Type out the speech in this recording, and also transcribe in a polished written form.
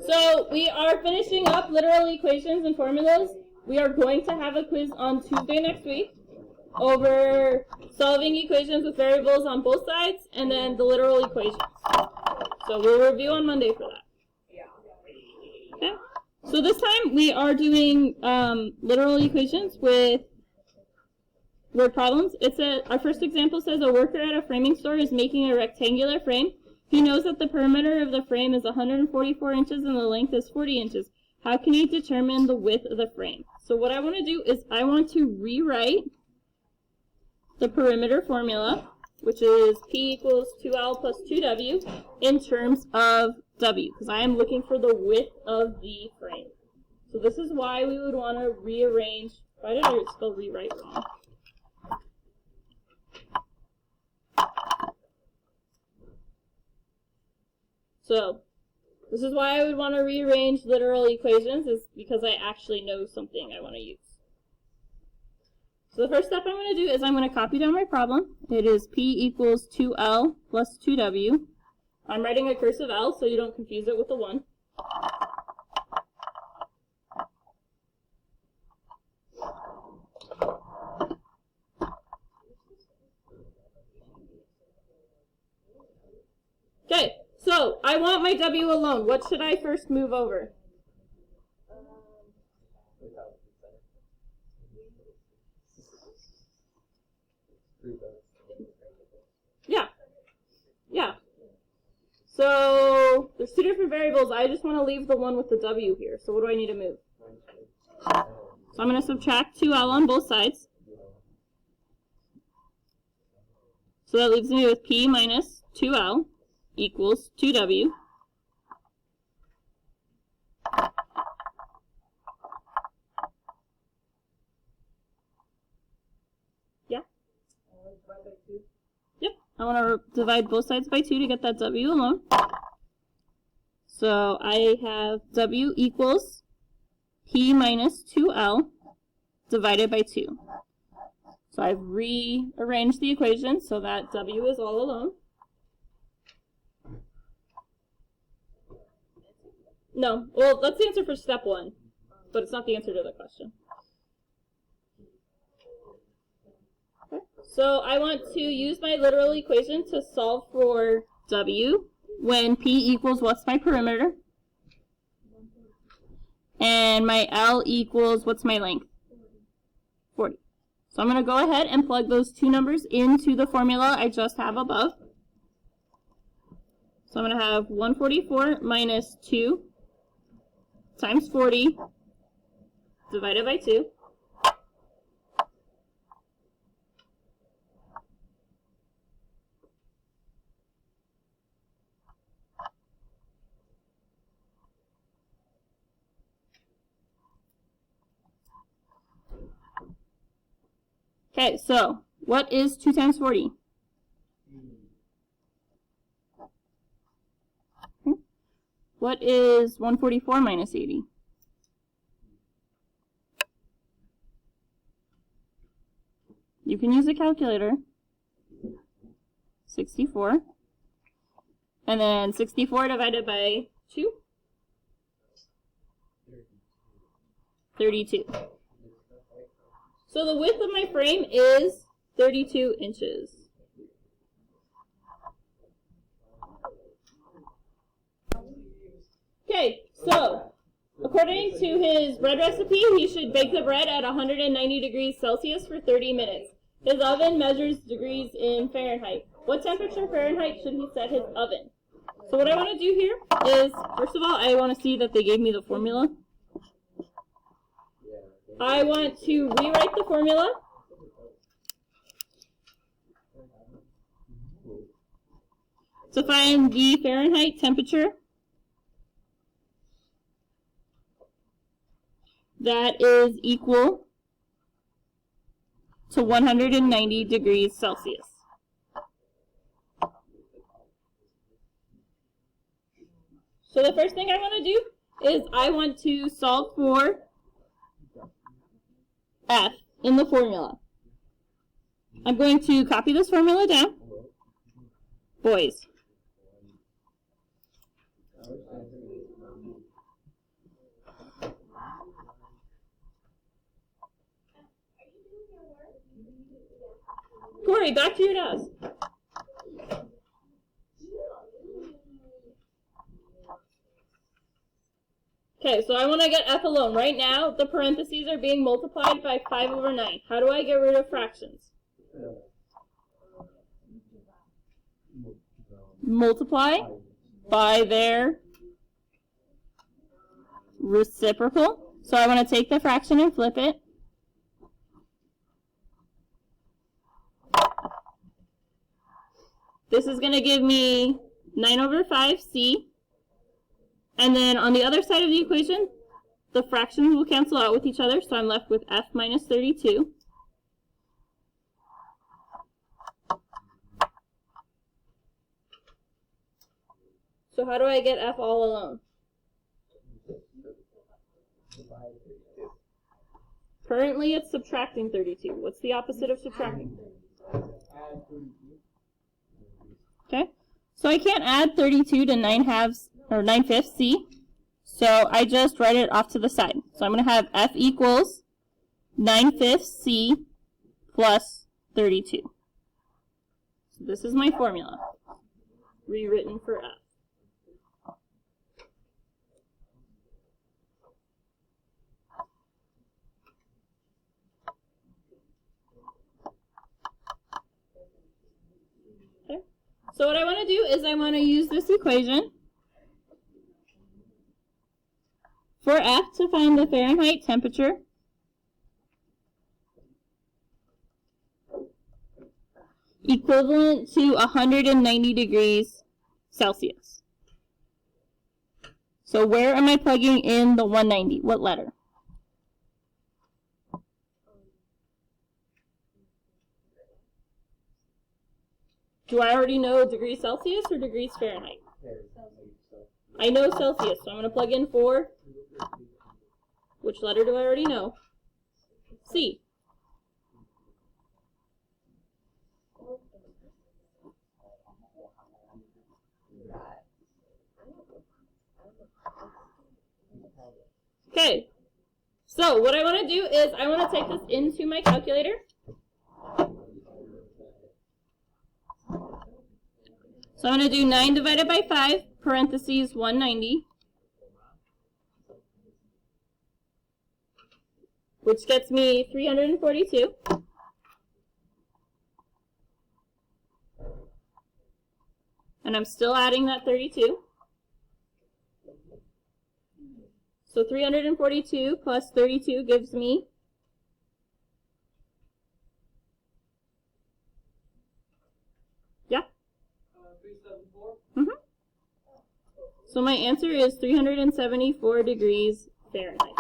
So we are finishing up literal equations and formulas. We are going to have a quiz on Tuesday next week over solving equations with variables on both sides and then the literal equations. So we'll review on Monday for that. Okay. So this time we are doing literal equations with word problems. Our first example says a worker at a framing store is making a rectangular frame. He knows that the perimeter of the frame is 144 inches and the length is 40 inches. How can he determine the width of the frame? So what I want to do is I want to rewrite the perimeter formula, which is P equals 2L plus 2W, in terms of W, because I am looking for the width of the frame. So this is why we would want to rearrange. Why did I spell rewrite wrong? So this is why I would want to rearrange literal equations, is because I actually know something I want to use. So the first step I'm going to do is I'm going to copy down my problem. It is P equals 2L plus 2W. I'm writing a cursive L so you don't confuse it with a 1. Okay, so I want my W alone. What should I first move over? Yeah. So there's two different variables. I just want to leave the one with the W here. So what do I need to move? So I'm going to subtract 2L on both sides. So that leaves me with P minus 2L equals 2W. Yeah? Yep. I want to divide both sides by 2 to get that W alone. So I have W equals P minus 2L divided by 2. So I've rearranged the equation so that W is all alone. No, well, that's the answer for step 1, but it's not the answer to the question. Okay. So I want to use my literal equation to solve for W when P equals what's my perimeter, and my L equals what's my length? 40. So I'm going to go ahead and plug those two numbers into the formula I just have above. So I'm going to have 144 minus 2 times 40 divided by 2. Okay, so what is 2 times 40? What is 144 minus 80? You can use a calculator. 64. And then 64 divided by 2? 32. So the width of my frame is 32 inches. Okay, so according to his bread recipe, he should bake the bread at 190 degrees Celsius for 30 minutes. His oven measures degrees in Fahrenheit. What temperature Fahrenheit should he set his oven? So what I want to do here is, first of all, I want to see that they gave me the formula. I want to rewrite the formula. To find the Fahrenheit temperature that is equal to 190 degrees Celsius. So the first thing I want to do is I want to solve for F in the formula. I'm going to copy this formula down. Boys. Corey, back to your desk. Okay, so I want to get f alone. Right now, the parentheses are being multiplied by 5 over 9. How do I get rid of fractions? Multiply by their reciprocal. So I want to take the fraction and flip it. This is going to give me 9 over 5c. And then on the other side of the equation, the fractions will cancel out with each other, so I'm left with f minus 32. So how do I get f all alone? Currently it's subtracting 32. What's the opposite of subtracting? Okay, so I can't add 32 to 9/5 c, so I just write it off to the side. So I'm going to have f equals 9/5 c plus 32. So this is my formula, rewritten for f. Okay. So what I want to do is I want to use this equation for F to find the Fahrenheit temperature equivalent to 190 degrees Celsius. So where am I plugging in the 190? What letter? Do I already know degrees Celsius or degrees Fahrenheit? I know Celsius, so I'm going to plug in 4. Which letter do I already know? C. Okay, so what I want to do is I want to take this into my calculator. So I'm going to do 9 divided by 5, parentheses 190, which gets me 342. And I'm still adding that 32. So 342 plus 32 gives me 374. So my answer is 374 degrees Fahrenheit.